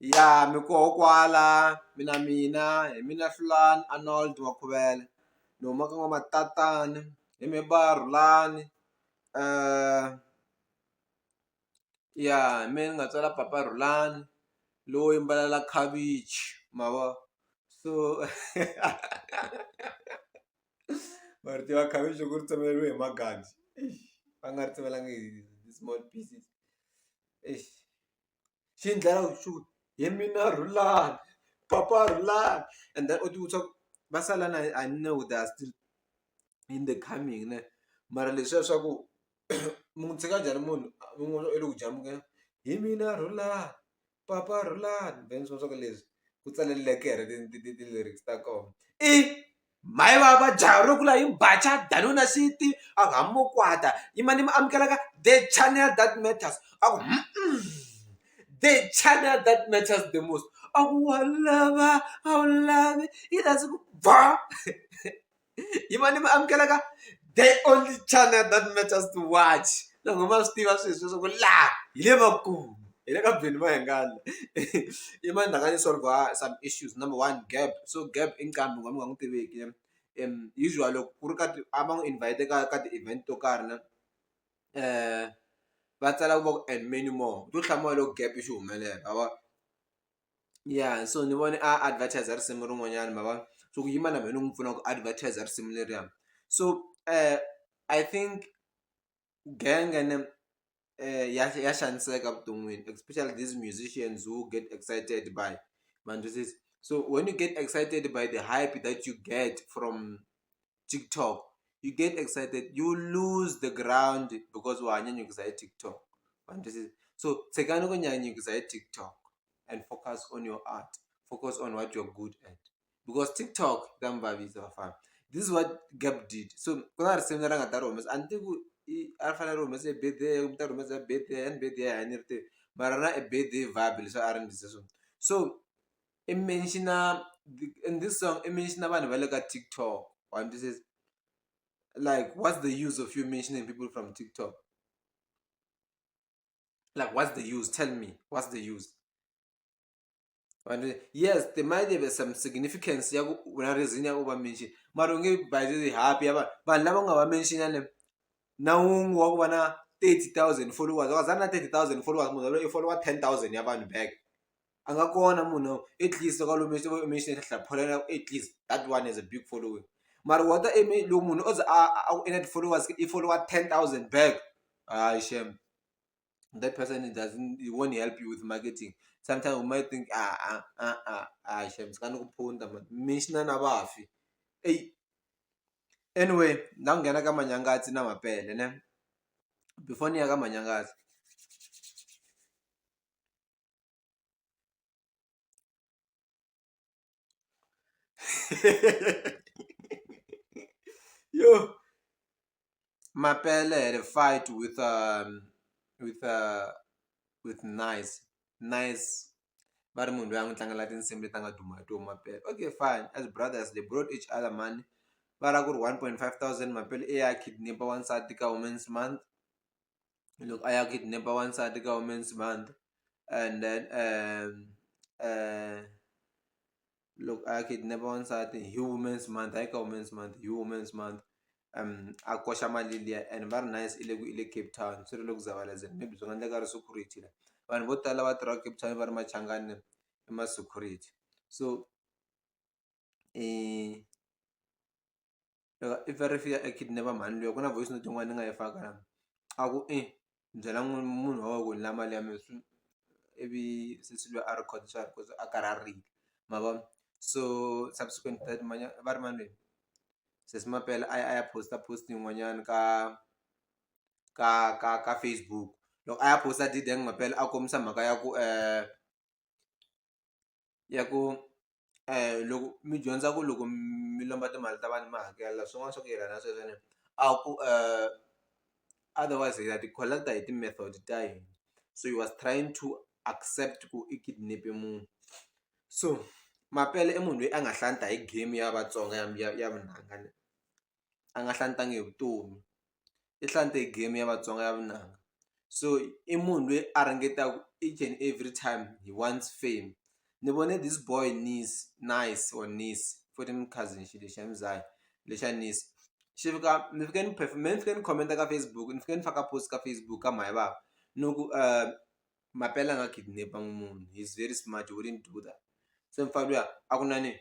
Ya mi koho kwala mina mina Hlulani Arnold Makhuvele no maka n'wamatatani hi mi ba Rhulani ya mi nga tswala papa Rhulani lowo yimbelela khavichi ma vo so ma ri tiva khavichi ku ri tsemeleriwe hi magadi va nga ri tsemelangi hi small pieces xi ndlela xu hi mina Rhulani papa Rhulani and then u ti vutisa va sala na I know they are still in the coming ne mara leswiya swa ku mu tshika njhani munhu mun'wana i le ku jamukeni hi mina Rhulani papa Rhulani then swo swa ku leswi ku tsalelekere ti-lyrics ta kona maye va jaha ro kula hi bacha danuna city a ku hamukwata yimani mi amukelaka the channel that matters a ku the channel that matters the most a ku wa lava a wu lavi yi ta ku va yimani mi amukelaka the only channel that matters to watch loko ma swi tiva sweswo swa ku laha hi le makumu hi le ka beni Manyangatsi i mani rhanga ni solve some issues. Number one, gap. So gap i nqambi wa mi nga n'wi tiveki usually loko ku ri ka a va n'wi invite ka ti-event to karhi na va tsala ku va ku and many more to hlamula loko gap xi humelela a va ya so ni vone a advertise risimu rin'wanyana ma va so ku yima na mina ni n'wi pfuna ku advertise risimu leriya so I think genge ne ya xaniseka vuton'wini especially these musicians who get excited by this. So when you get excited by the hype that you get from TikTok, you get excited, you lose the ground because wa nyanyukisa hi TikTok. So tshekani ku nyanyukisa hi TikTok and focus on your art, focus on what you're good at, because TikTok tamvavisa vafana. This is what Gap did. So kuna risimu leri nga ta ri humesa a a fanele ri humesa birthday mi ta ri humesa birthday and birthday a ni ri tivi mara na a birthday vibe leswi a ri ndlise swona. So i mention in this song i mention vanhu va le ka TikTok. This is like, what's the use of you mentioning people from TikTok? Like, what's the use? Tell me, what's the use? Yes, there might have some significance when I reason over mention. Marungi by the happy about but lava mention now wa 30,000 followers. Was that 30,000 followers? You follow 10,000 yavan back. Anga kona muno at least the mention at least that one is a big following. Mara what the lo munhu in followers if follow 10,000 back. Shame. That person he won't help you with marketing. Sometimes we might think shame sikani kuphunda man mention na bafi. Hey, anyway ngangena ka Manyangatsi na Mapele ne before ni ya ka Manyangatsi yo Mapele had a fight with nice vari munhu loyi a n'wi tlangela tinsimu leti a nga duma hi toho Mapele. Okay fine, as brothers they brought each other money va ra ku ri 1,500 Mapele i ya kidnapa wansati ka Women's Month. Loko a ya kidnapa wansati ka Women's Month and then loko a ya kidnapa wansati hi Women's Month hayi ka Women's Month hi Women's Month a koxa mali liya and va ri nice i le Cape Town swi ri le ku zavalazeni maybe byi nga endleka ri security la vanhu vo tala va tirhaka Cape Town va ri machangani i ma security. So if Refila a kidnapa mhani luya ku na voice note yin'wana ni nga yi faka lani a ku byela munhu wa ku ni la mali ya mina ivi sesi luya a record swa because a karhi a rila ma vona. So subsequent that va ri mani lweyi sesi Mapele a ya post yin'wanyana ka Facebook. Loko a ya posta Didang Mapele a kombisa mhaka ya ku loko mi dyondza ku loko mi lomba timali ta vanhu mi hakela swin'wana swa ku yelana na sweswo ne a ku otherwise hi ta ti collect hi ti-method ta hina. So he was trying to accept ku i kidnape munhu. So Mapele i munhu loyi a nga hlanta hi game ya Vatsonga ya vunanga ne a nga hlantangi hi vutomi i hlante hi game ya Vatsonga ya vunanga So I munhu loyi a ringetaka each and every time he wants fame. Ni vone this boy nice or niece futhi ni cousin xi lexi ya mzaya lexa niece xi fika ni fike ni fike ni comment ka Facebook, ni fike ni faka post ka Facebook ka mhani baba no ku Mapele a nga kidnap munhu, he's very smart, he wouldn't do that. Se mfana luya a ku nani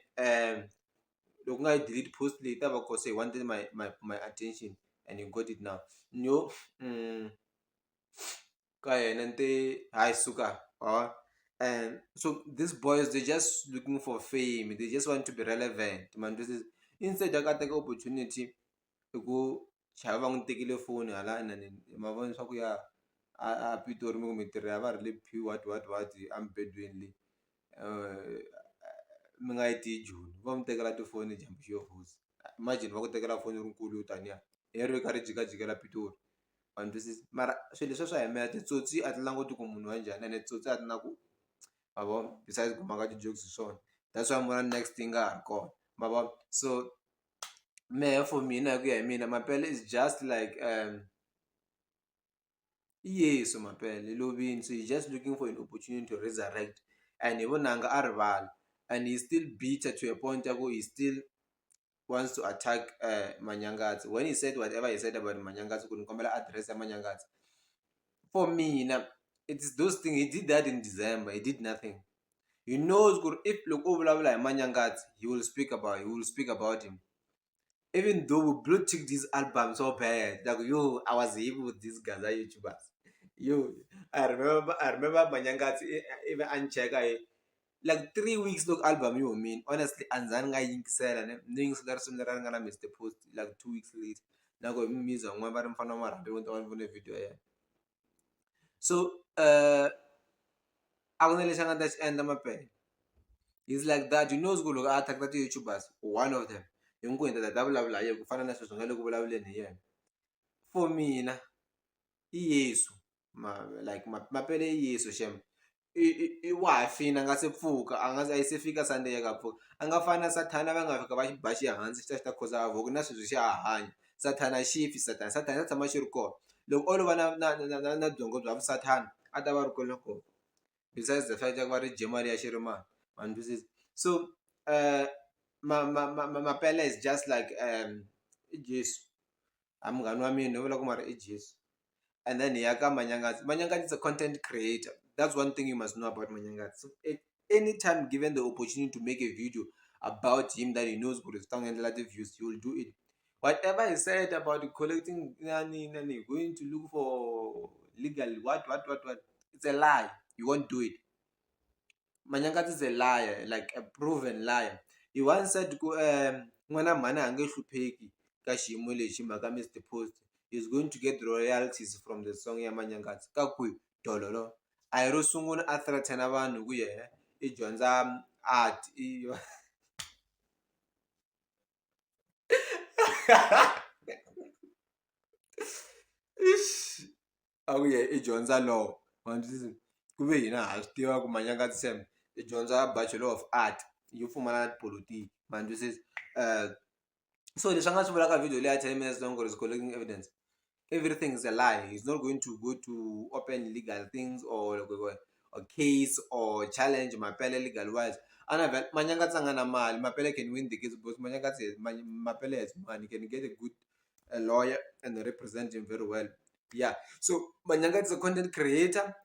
loko nga yi delete post leyi ta va cause he wanted my attention and he got it now. No ka yena nte hayi suka and so these boys, they just looking for fame, they just want to be relevant man. This is instead ya ka teka opportunity hi ku chava va n'wi tekile foni hala inani ma vona swa ku ya a Pitori mi ku mintirho ya va ri le P what ambedweni le mi nga yi tiyi Joni va mi tekela tifoni dyambu xi yo hosi. Imagine va ku tekela foni rinkulu yo taniya hi ri karhi jikajikela Pitori ma twisisa. Mara swilo leswiya swa hemela, titsotsi a ti languti ku munhu wa njhani ene titsotsi a ti na ku ma vona besides ku maka ti-jokes hi swona. That's why mona next thing nga ha ri kona ma vona. So mehe for mina hi ku ya hi mina Mapele is just like Yesu Mapele i lovile, so he's just looking for an opportunity to resurrect and hi vonanga a rivala and he's still bitter to a point ya ku he still wants to attack Manyangatsi. When he said whatever he said about Manyangatsi ku ni kombela address ya Manyangatsi, for mina it's those things. He did that in December, he did nothing. He knows if loko u vulavula hi Manyangatsi he will speak about him. Even though we blue ticked his album so bad, like yo, I was evil with these guys, are YouTubers. Yo, I remember Manyangatsi even uncheck like 3 weeks look album you mean. Honestly, anzani nga yingisela ne yingisela similar nga na Mr. Post like 2 weeks later. Nako imiza ngwa bari mfana mara be won't want to video ya. So akunele shanga that end Mapele. He's like that. You know, go attack that YouTubers. One of them. You go into the double level. You go find a social media. For me, na Yesu. Like Mapele Yesu shem. I wife nga se pfuka anga ayisefika Sunday yakapfuka anga fana Sathana va nga fika va xi ba xi hansi xi ta khoza voko na swilo xi hanya. Sathana xifi Sathana sa tshama xi ri kona loko o lo va na byongo bya Sathana a ta va ri kona kona. Besides the fact that va ri Germany ya xirimani man twisisa. So Mapele is just like Jesu a munghana wa mina u vula ku mara i Jesu. And then yaka Manyangatsi. Manyangatsi is a content creator. That's one thing you must know about Manyangatsi. So anytime given the opportunity to make a video about him that he knows good and relative views, he will do it. Whatever he said about collecting nani, going to look for legal what, it's a lie. You won't do it. Manyangatsi is a liar, like a proven liar. He once said n'wana mhani a nge hlupheki ka xiyimo lexi mhaka Mr. Post is going to get royalties from the song ya Manyangatsi ka kwi dololo a hi ro sungula a threatena vanhu ku yehe i dyondza art a ku yehe i dyondza law ku ve hina ha swi tiva ku Manyangatsi sem i dyondza Bachelor of Art yo pfumala politiki man twisisa. So leswi a nga swi vula ka video leya 10 minutes long is collecting evidence. Everything is a lie. He's not going to go to open legal things or case or challenge Mapele legal wise. And Manyangatsi nga na mali. Mapele can win the case because Mapele has money. He can get a good lawyer and represent him very well. Yeah. So Manyangatsi is a content creator.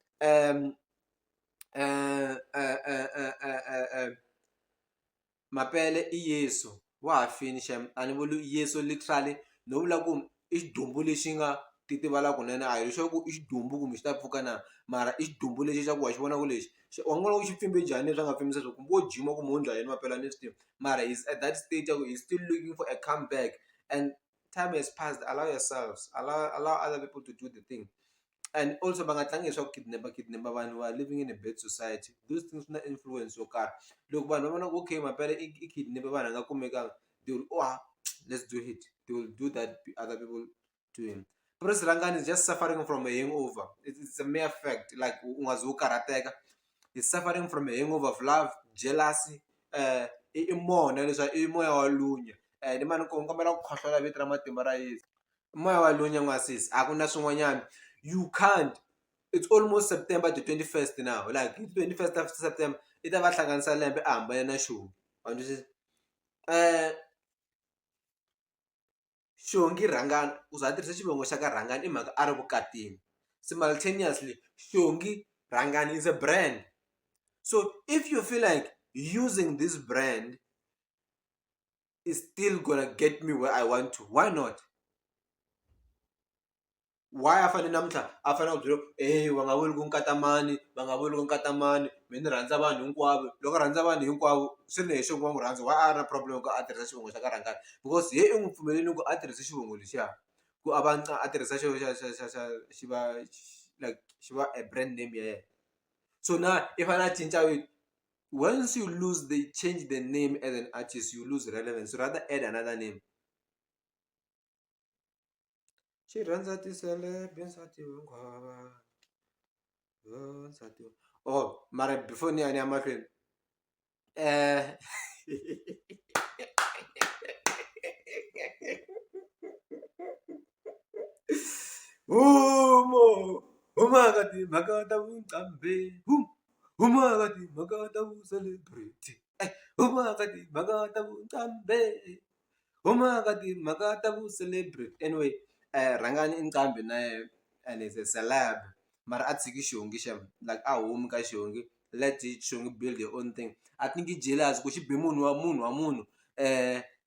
Mapele i Yesu wa ha finish ani vuli Yesu literally no vula ku i xidumbu lexi nga titivala kunene a hi ri sure ku i xidumbu kumbe xi ta pfuka na mara i xidumbu lexi xa ku wa xi vona ku lexi wa n'wi vona ku xi pfimbe njhani leswi a nga pfimbisa swo kumbe wo jima ku mundla yena Mapele a ni swi tivi mara he's at that stage ya ku he's still looking for a comeback and time has passed. Allow yourselves, allow other people to do the thing. And also va nga tlangi hi swa ku kidnap vanhu wa living in a bad society. Those things na influence yo karhi loko vanhu va vona ku okay Mapele i kidnap vanhu nga kumekanga they will let's do it, they will do that other people to him. Prince Rhangani is just suffering from a hangover. It's a mere fact like ungaze ukarateka. He's suffering from a hangover of love, jealousy, i mona leswa i moya wa lunya ni mani ku kombela ku khohlola vito ra matimba ra Yesu. Moya wa lunya n'wasisi a ku na swin'wanyana. You can't it's almost September the 21st now. Like 21st of September, it va hlanganisa lembe a hambane na Xongi. Xongi Rhangani ku za a tirhisa xivongo xa ka Rhangani i mhaka a ri vukatini. Simultaneously, Xongi Rhangani is a brand. So if you feel like using this brand is still gonna get me where I want to, why not? Why a fanele namuntlha a fanele ku byela va nga vuli ku nkatamani va nga vuli ku nkatamani me ni rhandza vanhu hinkwavo loko a rhandza vanhu hinkwavo swi ri na hi xongo va n'wi rhandza why a ri na problem ku a tirhisa xivongo xa ka Rhangani because ye i n'wi pfumelelini ku a tirhisa xivongo lexiya ku a va a tirhisa xi va like xi va a brand name ya yena. So now if a cinca once you lose they change the name as an artist you lose relevance, you rather add another name. Xi rhandza ti-celebi nsati hinkwava nsati. Oh mara before ni ya mahlweni humo huma ka timhaka ta vuqambhi huma ka timhaka ta vu-celebrity huma ka timhaka ta vuqambhi huma ka timhaka ta vu-celebrity. Anyway Rhangani i nqambi na yehe and is a celeb mara a tshiki Xongi xa like a humi ka Xongi, let Xongi build your own thing. I think i jealous ku xi be munhu wa munhu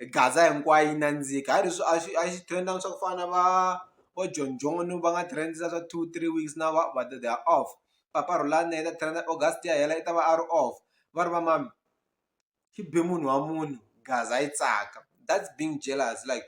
gaza hinkwayo yi nandzika hayi leswi a xi trend-a swa ku fana na va John John va nga trend-isa swa 2-3 weeks now but they are off. Papa Rhulani na yena trend August ya hela i ta va a ri off va ri va mami xi be munhu wa munhu gaza yi tsaka. That's being jealous. Like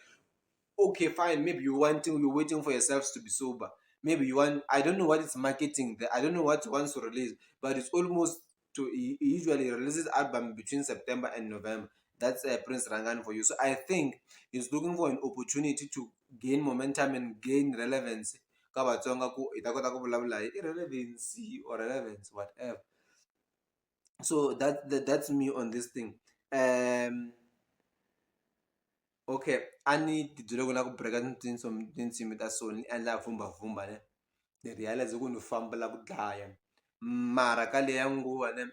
okay fine, maybe you're waiting for yourselves to be sober, maybe you want, I don't know what it's marketing I don't know what he wants to release, but it's almost to he usually releases album between September and November. That's Prince Rhangani for you. So I think he's looking for an opportunity to gain momentum and gain relevance ka Vatsonga ku hi ta kota ku vulavula hi irrelevance or relevance whatever. So that's me on this thing. Okay, a ni ti byele ku na ku breka tinsimu ta so ni endla vhumbhavhumba ne ni realize ku ni fambela ku dlaya mara ka leya nguva ne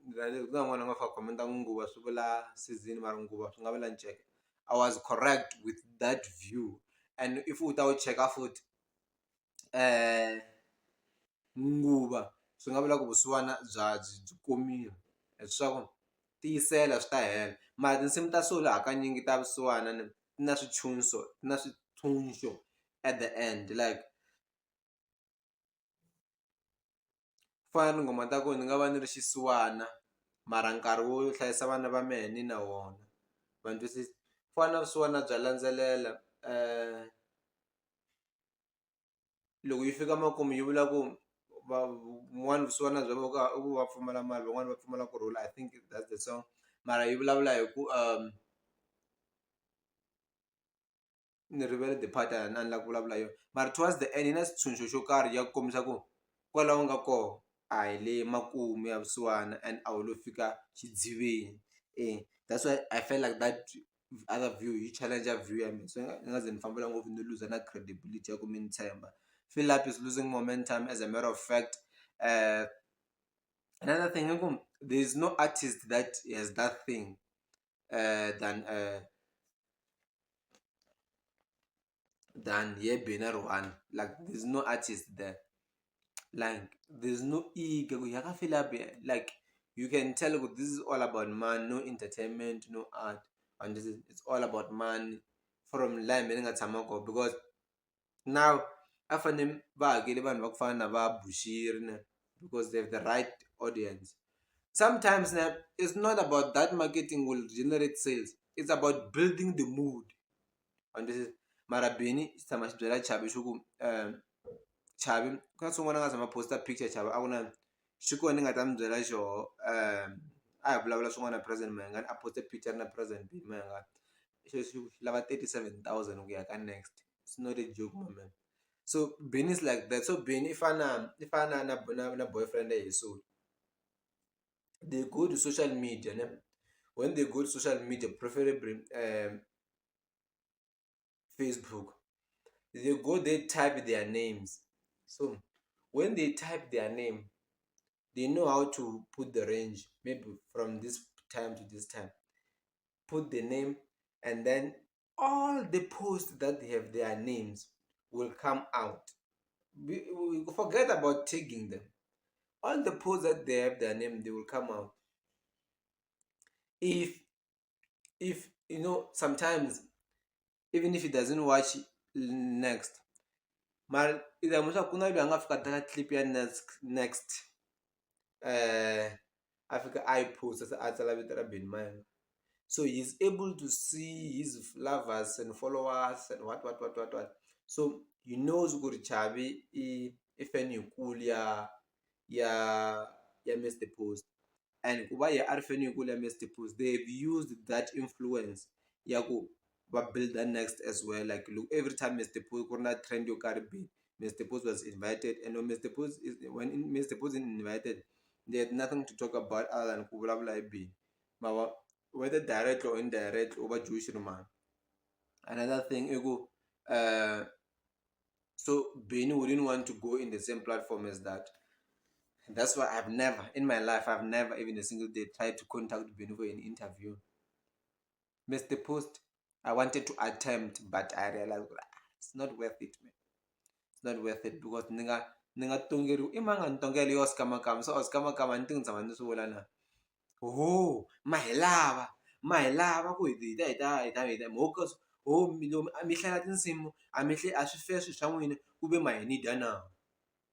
ku na n'wana nga fa comment nguva swi vula season mara nguva swi nga vula nceka. I was correct with that view, and if u ta wu cheka futhi nguva swi nga vula ku vusiwana byi komile leswaku tiyisela swi ta hela mara tinsimu ta solo hakanyingi ta vusiwana ti na switshunxo at the end like fana ni nghoma ta ku ni nga va ni ri xisiwana mara nkarhi wo hlayisa vana va mehe ni na wona va twisisa. Fana na vusiwana bya landzelela loko yi fika makumu yi vula ku van'wani vusiwana bya vo ka va pfumala mali van'wani va pfumala kurhula. I think that's the song mara yi vulavula hi ku ni rivele the part a ni la ku vulavula hi yona mara towards the end yi na xitshunxo xo karhi ya ku kombisa ku kwalaho nga koho a hi le makumu ya vusiwana and a wu lo fika xidziveni. That's why I felt like that other view yi challenger view ya mina so ni nga ze ni fambela ngopfu ni luza na credibility ya ku mi ni tshemba. Feel up is losing momentum as a matter of fact. Another thing there is no artist that has that thing than Bena Rohan. Like there's no artist there. Like there's no ego. Like you can tell this is all about man, no entertainment, no art, and it's all about man from line because now I find them because they have the right audience. Sometimes now it's not about that marketing will generate sales. It's about building the mood. And this is Marabini, Samashbela Chabi Shuku Chabi, Kasumana as a poster picture Chaba. I want to Shuku and Adam Zela show. I have blah someone a present man and I post a picture and a present manga. She's lava 37,000 we are next. It's not a joke, man. So Benny is like that. So Benny, if I na boyfriend there, so they go to social media. When they go to social media, preferably Facebook, they go they type their names. So when they type their name, they know how to put the range, maybe from this time to this time, put the name, and then all the posts that they have their names will come out. We forget about tagging them. All the posts that they have their name, they will come out. If sometimes even if he doesn't watch next, but either mosha kuna yule anga fika data clip ya next afika I post as a vito ra beni mine. So he's able to see his lovers and followers and what. So he knows ukuthi Chabi if any cool ya Mr. Post. And kuba ya arifeni kule Mr. Post, they've used that influence ya ku ba build that next as well. Like look, every time Mr. Post corner trend your Caribbean, Mr. Post was invited, and when Mr. Post is invited, they had nothing to talk about other than kubula be. But whether direct or indirect over Jewish man. Another thing, ego, so Beni wouldn't want to go in the same platform as that. That's why I've never, in my life, I've never even a single day tried to contact Beni for an interview. Mr. Post, I wanted to attempt, but I realized it's not worth it, man. It's not worth it because ninga tongeri imanga ntongeli Oscar Makam. So Oscar Makam and things I'm na. Oh, my lava ku ita mokas. Oh, mihlala tinsimu, amihle asifeshe swa n'wina ku ve ma hi need now.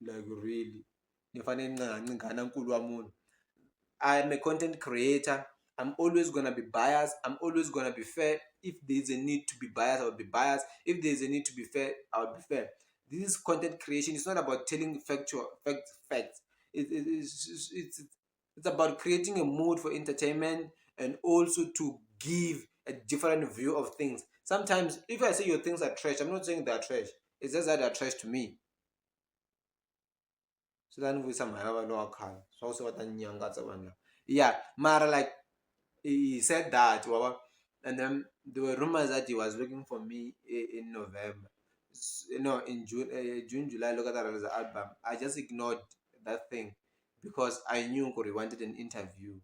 Like really. Ni fanele ni nghana nkulu wa munhu. I'm a content creator. I'm always gonna be biased. I'm always gonna be fair. If there's a need to be biased, I'll be biased. If there's a need to be fair, I'll be fair. This is content creation. It's not about telling facts. It's about creating a mood for entertainment and also to give a different view of things. Sometimes, if I say your things are trash, I'm not saying they're trash. It's just that they're trash to me. So then we somehow know how can. So also what yeah, Mara like he said that, and then there were rumors that he was looking for me in November. In June, July. Look at that as an album. I just ignored that thing because I knew Kori wanted an interview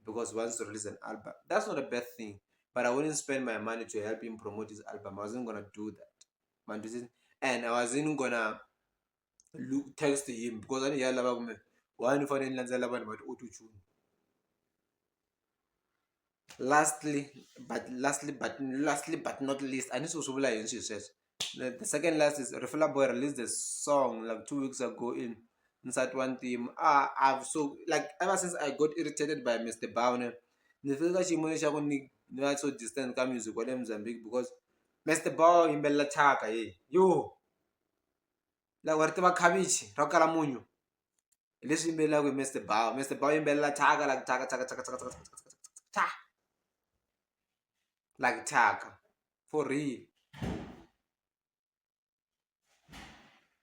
because he wants to release an album. That's not a bad thing, but I wouldn't spend my money to help him promote his album. I wasn't gonna do that, and I wasn't gonna text him because I didn't hear me. One for the about auto tune. Lastly but not least, I need to also like she says. The second last is Refila Boy released a song like 2 weeks ago in inside one theme. I've so like ever since I got irritated by Mr. Bowner, the feel that she monisha ni not so distant come music for them Mozambique because Mr. Bow in Bella Chaka, yo, like what about cabbage, Rokala Munyu. Listen me like with Mr. Bow. Mr. Bow in Bella Chaka like Chaka like Chaka. For real.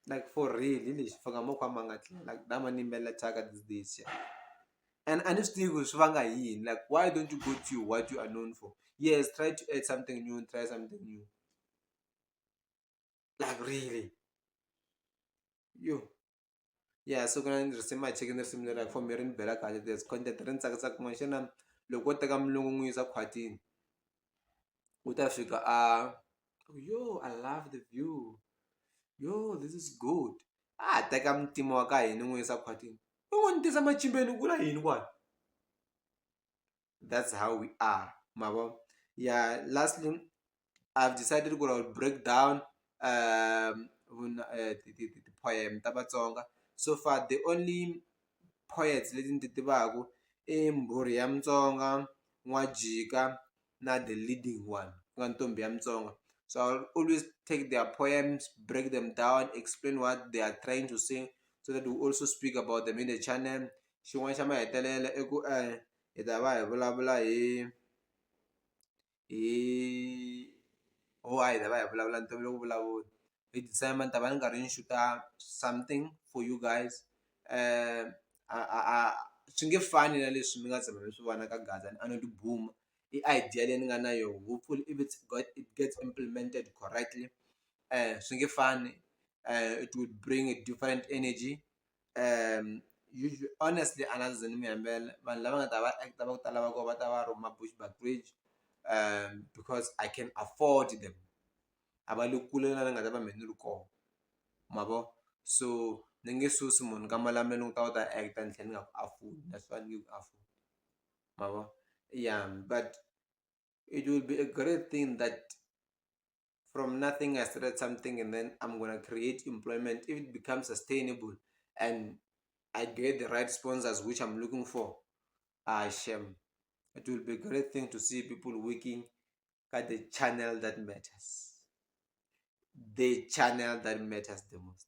Like for real, really. Like that man in Bella Chaka these days. Yeah. And if still goes like why don't you go to what you are known for? Yes, try to add something new and try something new. Like really. You. Yeah, so can I receive my chicken similar like for Merin Bella Kaja, there's content and Saksak Machine. Look what the Gamlung is a quatin. Utafika, yo, I love the view. Yo, this is good. Teka mtimo wa ka hini n'wi yisa khwatini. U n'wi tisa machimbeni u vula yini kwani? That's how we are, mavo. Yeah, lastly, I've decided to go break down the poem ta Vatsonga. So far, the only poets leti ni ti tivaka I Mbhuri ya Mutsonga, N'wajika, na the leading one, ku nga Ntombi ya Mutsonga. So I'll always take their poems, break them down, explain what they are trying to say, so that we also speak about them in the channel. Xin'wana xa mahetelela I ku hi ta va hi vulavula hi ta va hi vulavula ni tolovele ku vulavula. Hi December ni ta va ni karhi ni shoot-a something for you guys. Swi nge fani na leswi mi nga tshama mi swi vona ka Gaza and Anodi Boom. I idea leyi ni nga na yona, hopefully if it gets implemented correctly, swi nge fani. It would bring a different energy usually, honestly, another than me and Bell, man, lava nga tava act about talaga ko batawa Roma Bushback Bridge, because I can afford them. Abalukulela nga tava menuko, mabo. So, nengi susumon kamalamne nung tao ta act and can afford. That's why you afford, mabo. Yeah, but it will be a great thing that from nothing I started something and then I'm gonna create employment if it becomes sustainable and I get the right sponsors which I'm looking for. Shame. It will be a great thing to see people working at the channel that matters. The channel that matters the most.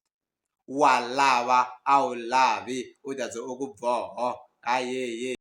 Walava, awulavi, udazo okubvo, aye,